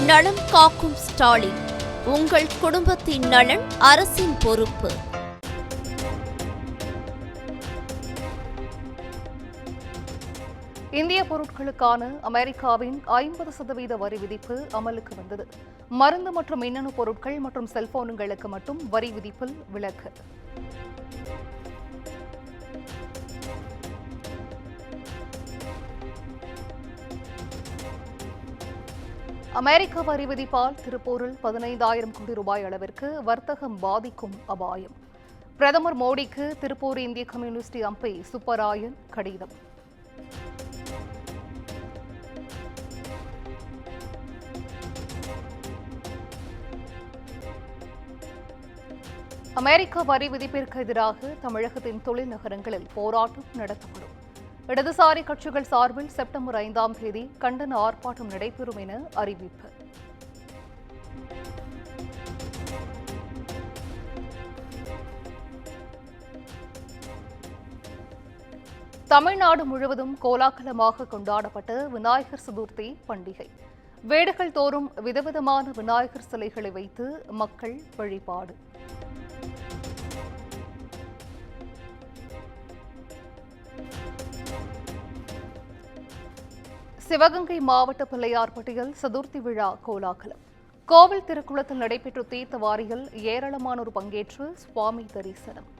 நலம் காக்கும் ஸ்டாலின். உங்கள் குடும்பத்தின் நலன் அரசின் பொறுப்பு. இந்திய பொருட்களுக்கான அமெரிக்காவின் 50% வரி விதிப்பு அமலுக்கு வந்தது. மருந்து மற்றும் மின்னணு பொருட்கள் மற்றும் செல்போன்களுக்கு மட்டும் வரி விதிப்பில் விலக்கு. அமெரிக்க வரி விதிப்பால் திருப்பூரில் 15,000 கோடி ரூபாய் அளவிற்கு வர்த்தகம் பாதிக்கும் அபாயம். பிரதமர் மோடிக்கு திருப்பூர் இந்திய கம்யூனிஸ்ட் எம்பி சுப்பராயன் கடிதம். அமெரிக்க வரி விதிப்பிற்கு எதிராக தமிழகத்தின் தொழில் நகரங்களில் போராட்டம் நடத்தப்படும். இடதுசாரி கட்சிகள் சார்பில் செப்டம்பர் 5ஆம் தேதி கண்டன ஆர்ப்பாட்டம் நடைபெறும் என அறிவிப்பு. தமிழ்நாடு முழுவதும் கோலாகலமாக கொண்டாடப்பட்ட விநாயகர் சதுர்த்தி பண்டிகை. வீடுகள் தோறும் விதவிதமான விநாயகர் சிலைகளை வைத்து மக்கள் வழிபாடு. சிவகங்கை மாவட்ட பிள்ளையார்பட்டியில் சதுர்த்தி விழா கோலாகலம். கோவில் திருக்குளத்தில் நடைபெற்ற தீர்த்த வாரியில் ஏராளமானோர் பங்கேற்று சுவாமி தரிசனம்.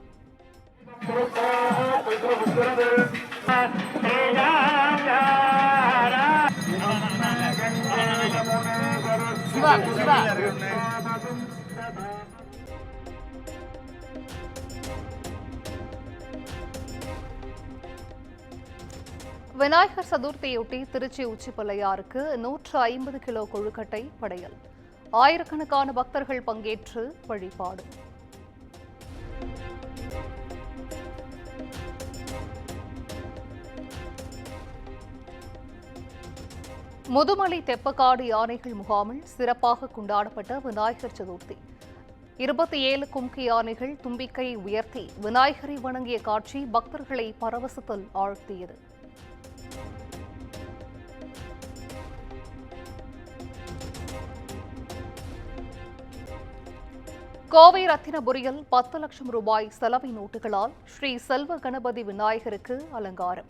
விநாயகர் சதுர்த்தியொட்டி திருச்சி உச்சி பிள்ளையாருக்கு 150 கிலோ கொழுக்கட்டை படையல். ஆயிரக்கணக்கான பக்தர்கள் பங்கேற்று வழிபாடு. முதுமலை தெப்பக்காடு யானைகள் முகாமில் சிறப்பாக கொண்டாடப்பட்ட விநாயகர் சதுர்த்தி. 27 கும்கி யானைகள் தும்பிக்கை உயர்த்தி விநாயகரை வணங்கிய காட்சி பக்தர்களை பரவசத்தில் ஆழ்த்தியது. கோவை ரத்தினபுரியில் 10 லட்சம் ரூபாய் செலவை நோட்டுகளால் ஸ்ரீ செல்வ கணபதி விநாயகருக்கு அலங்காரம்.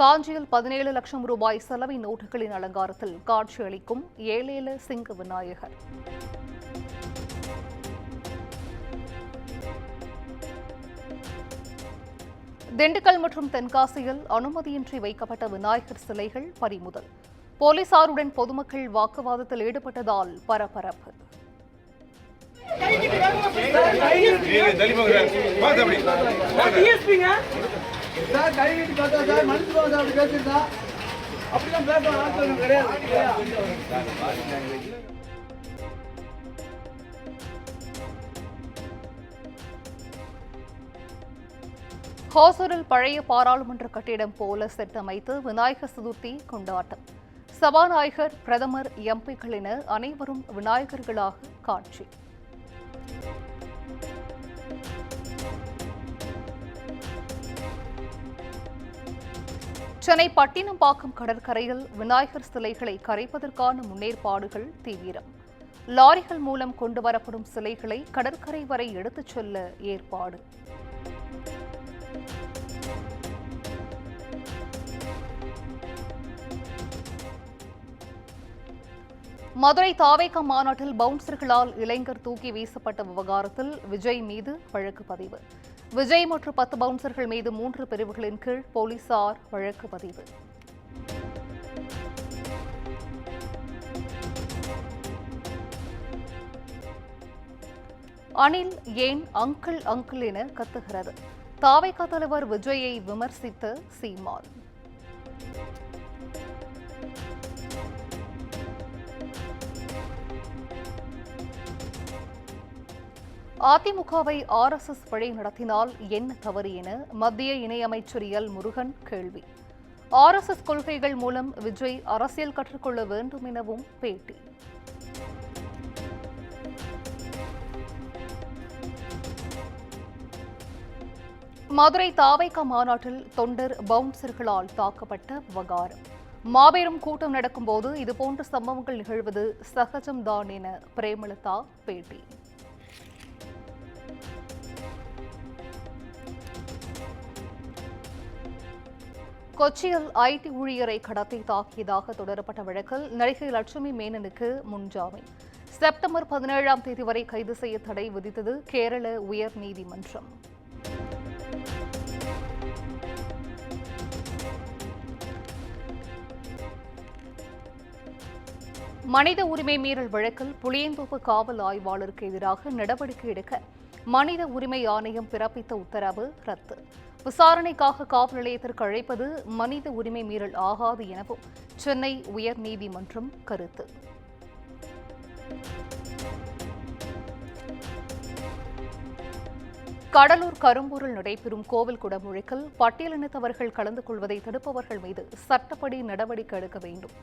காஞ்சியில் 17 லட்சம் ரூபாய் செலவை நோட்டுகளின் அலங்காரத்தில் காட்சியளிக்கும் ஏழேல சிங்க விநாயகர். திண்டுக்கல் மற்றும் தென்காசியில் அனுமதியின்றி வைக்கப்பட்ட விநாயகர் சிலைகள் பறிமுதல். போலீசாருடன் பொதுமக்கள் வாக்குவாதத்தில் ஈடுபட்டதால் பரபரப்பு. ஹோசூரில் பழைய பாராளுமன்ற கட்டிடம் போல செட் அமைத்து விநாயகர் சதுர்த்தி கொண்டாட்டம். சபாநாயகர், பிரதமர், எம்பிக்கள் என அனைவரும் விநாயகர்களாக காட்சி. சென்னை பட்டினப்பாக்கம் கடற்கரையில் விநாயகர் சிலைகளை கரைப்பதற்கான முன்னேற்பாடுகள் தீவிரம். லாரிகள் மூலம் கொண்டுவரப்படும் சிலைகளை கடற்கரை வரை எடுத்துச் செல்ல ஏற்பாடு. மதுரை தாவேகா மாநாட்டில் பவுன்சர்களால் இளைஞர் தூக்கி வீசப்பட்ட விவகாரத்தில் விஜய் மீது வழக்கு பதிவு. விஜய் மற்றும் 10 பவுன்சர்கள் மீது 3 பிரிவுகளின் கீழ் போலீசார் வழக்கு பதிவு. அனில் ஏன் அங்கிள் அங்கிள் என கத்துகிறது? தாவேகா தலைவர் விஜயை விமர்சித்த சீமான். அதிமுகவை RSS வழி நடத்தினால் என்ன தவறு என மத்திய இணையமைச்சர் எல் முருகன் கேள்வி. RSS கொள்கைகள் மூலம் விஜய் அரசியல் கற்றுக்கொள்ள வேண்டும் எனவும் பேட்டி. மதுரை தாவேகா மாநாட்டில் தொண்டர் பவுன்சர்களால் தாக்கப்பட்ட விவகாரம். மாபெரும் கூட்டம் நடக்கும்போது இதுபோன்ற சம்பவங்கள் நிகழ்வது சகஜம்தான் என பிரேமலதா பேட்டி. கொச்சியில் ஐடி ஊழியரை கடத்தி தாக்கியதாக தொடரப்பட்ட வழக்கில் நடிகை லட்சுமி மேனனுக்கு முன்ஜாமீன். செப்டம்பர் 17ஆம் தேதி வரை கைது செய்ய தடை விதித்தது கேரள உயர்நீதிமன்றம். மனித உரிமை மீறல் வழக்கில் புளியந்தோப்பு காவல் ஆய்வாளருக்கு எதிராக நடவடிக்கை எடுக்க மனித உரிமை ஆணையம் பிறப்பித்த உத்தரவு ரத்து. விசாரணைக்காக காவல் நிலையத்திற்கு அழைப்பது மனித உரிமை மீறல் ஆகாது எனவும் சென்னை உயர்நீதிமன்றம் கருத்து. கடலூர் கரும்பூரில் நடைபெறும் கோவில் குடமுழுக்கில் பட்டியலினத்தவர்கள் கலந்து கொள்வதை தடுப்பவர்கள் மீது சட்டப்படி நடவடிக்கை எடுக்க வேண்டும்.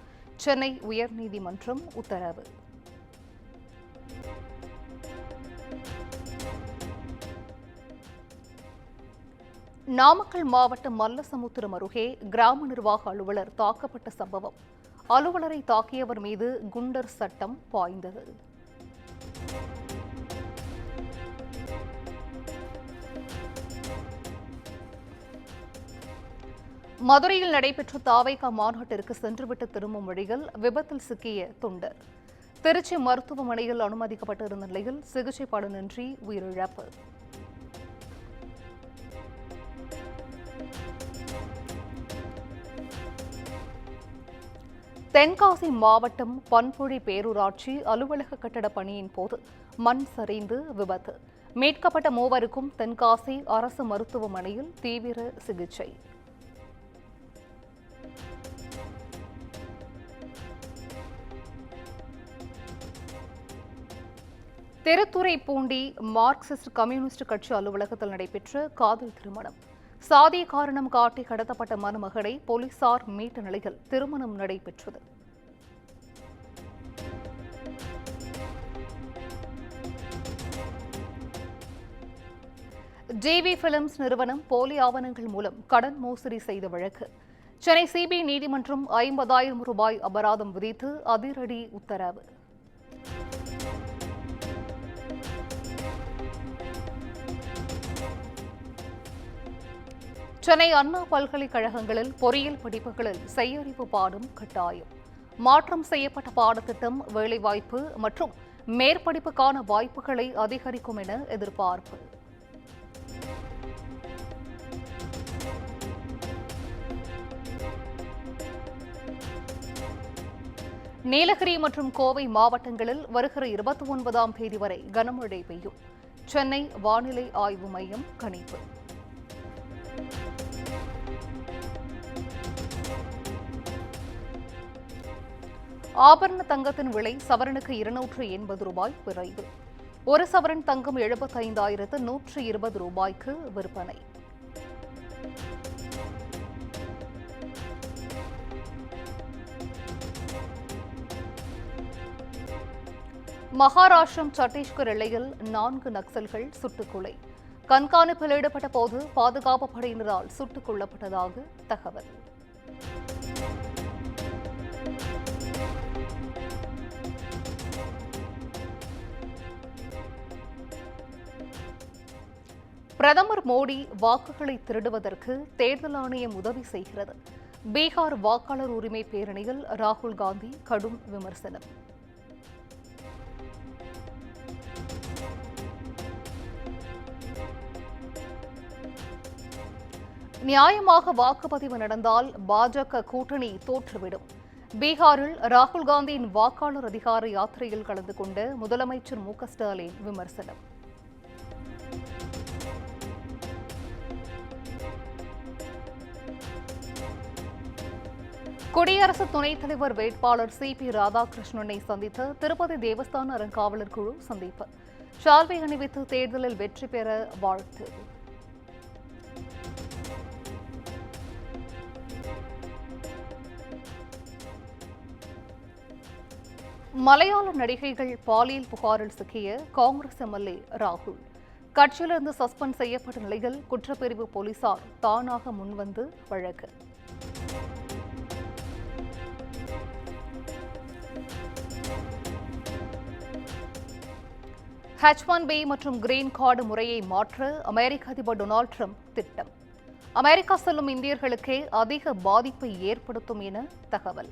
சென்னை உயர்நீதிமன்றம் உத்தரவு. நாமக்கல் மாவட்டம் மல்லசமுத்திரம் அருகே கிராம நிர்வாக அலுவலர் தாக்கப்பட்ட சம்பவம். அலுவலரை தாக்கியவர் மீது குண்டர் சட்டம் பாய்ந்தது. மதுரையில் நடைபெற்ற தாவேகா மாநாட்டிற்கு சென்றுவிட்டு திரும்பும் வழியில் விபத்தில் சிக்கிய தொண்டர். திருச்சி மருத்துவமனையில் அனுமதிக்கப்பட்டிருந்த நிலையில் சிகிச்சை பலனின்றி உயிரிழப்பு. தென்காசி மாவட்டம் பண்பொழி பேரூராட்சி அலுவலக கட்டட பணியின் போது மண் சரிந்து விபத்து. மீட்கப்பட்ட மூவருக்கும் தென்காசி அரசு மருத்துவமனையில் தீவிர சிகிச்சை. திருத்துறைப்பூண்டி மார்க்சிஸ்ட் கம்யூனிஸ்ட் கட்சி அலுவலகத்தில் நடைபெற்ற காதல் திருமணம். சாதிய காரணம் காட்டி கடத்தப்பட்ட மருமகனை போலீசார் மீட்ட நிலையில் திருமணம் நடைபெற்றது. ஜிவி பிலிம்ஸ் நிறுவனம் போலி ஆவணங்கள் மூலம் கடன் மோசடி செய்த வழக்கு. சென்னை சிபிஐ நீதிமன்றம் 50,000 ரூபாய் அபராதம் விதித்து அதிரடி உத்தரவு. சென்னை அண்ணா பல்கலைக்கழகங்களில் பொறியியல் படிப்புகளில் செய்யறிவு பாடம் கட்டாயம். மாற்றம் செய்யப்பட்ட பாடத்திட்டம் வேலைவாய்ப்பு மற்றும் மேற்படிப்புக்கான வாய்ப்புகளை அதிகரிக்கும் என எதிர்பார்ப்பு. நீலகிரி மற்றும் கோவை மாவட்டங்களில் வருகிற 29ஆம் தேதி வரை கனமழை பெய்யும். சென்னை வானிலை ஆய்வு மையம் கணிப்பு. ஆபரண தங்கத்தின் விலை சவரனுக்கு 280 ரூபாய் குறைவு. ஒரு சவரன் தங்கம் 75,120 ரூபாய்க்கு விற்பனை. மகாராஷ்டிரம் சத்தீஸ்கர் எல்லையில் 4 நக்சல்கள் சுட்டுக்கொலை. கண்காணிப்பில் ஈடுபட்ட போது பாதுகாப்பு படையினரால் சுட்டுக் கொல்லப்பட்டதாக தகவல். பிரதமர் மோடி வாக்குகளை திருடுவதற்கு தேர்தல் ஆணையம் உதவி செய்கிறது. பீகார் வாக்காளர் உரிமை பேரணியில் ராகுல் காந்தி கடும் விமர்சனம். நியாயமாக வாக்குப்பதிவு நடந்தால் பாஜக கூட்டணி தோற்றுவிடும். பீகாரில் ராகுல் காந்தியின் வாக்காளர் அதிகார யாத்திரையில் கலந்து கொண்ட முதலமைச்சர் மு.க.ஸ்டாலின் விமர்சனம். குடியரசு துணைத் தலைவர் வேட்பாளர் சி.பி. ராதாகிருஷ்ணனை சந்தித்த திருப்பதி தேவஸ்தான அறங்காவலர் குழு சந்திப்பு. சால்வை அணிவித்து தேர்தலில் வெற்றி பெற வாழ்த்து. மலையாள நடிகைகள் பாலியல் புகாரில் சிக்கிய காங்கிரஸ் எம்எல்ஏ ராகுல் கட்சியிலிருந்து சஸ்பெண்ட் செய்யப்பட்ட நிலையில் குற்றப்பிரிவு போலீசார் தானாக முன்வந்து வழக்கு. H-1B மற்றும் கிரீன் கார்டு முறையை மாற்ற அமெரிக்க அதிபர் டொனால்ட் ட்ரம்ப் திட்டம். அமெரிக்கா செல்லும் இந்தியர்களுக்கே அதிக பாதிப்பை ஏற்படுத்தும் என தகவல்.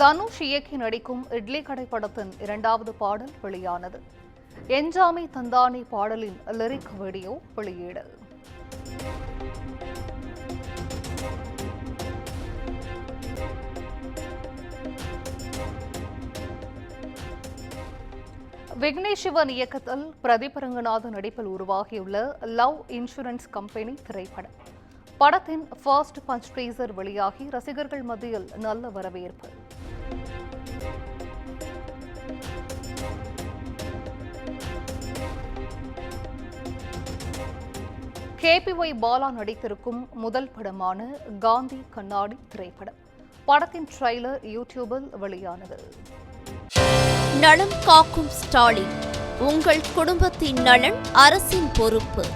தனுஷ் இயக்கி நடிக்கும் இட்லி கடை படத்தின் 2வது பாடல் வெளியானது. என்ஜாமி தந்தானி பாடலின் லிரிக் வீடியோ வெளியீடு. விக்னேஷ் சிவன் இயக்கத்தில் பிரதீப் ரங்கநாதன் நடிப்பில் உருவாகியுள்ள லவ் இன்சூரன்ஸ் கம்பெனி திரைப்படம். படத்தின் ஃபர்ஸ்ட் பஞ்ச் டீசர் வெளியாகி ரசிகர்கள் மத்தியில் நல்ல வரவேற்பு. KPY பாலா நடித்திருக்கும் முதல் படமான காந்தி கண்ணாடி திரைப்படம். படத்தின் ட்ரெய்லர் யூடியூபில் வெளியானது. நலம் காக்கும் ஸ்டாலின், உங்கள் குடும்பத்தின் நலன் அரசின் பொறுப்பு.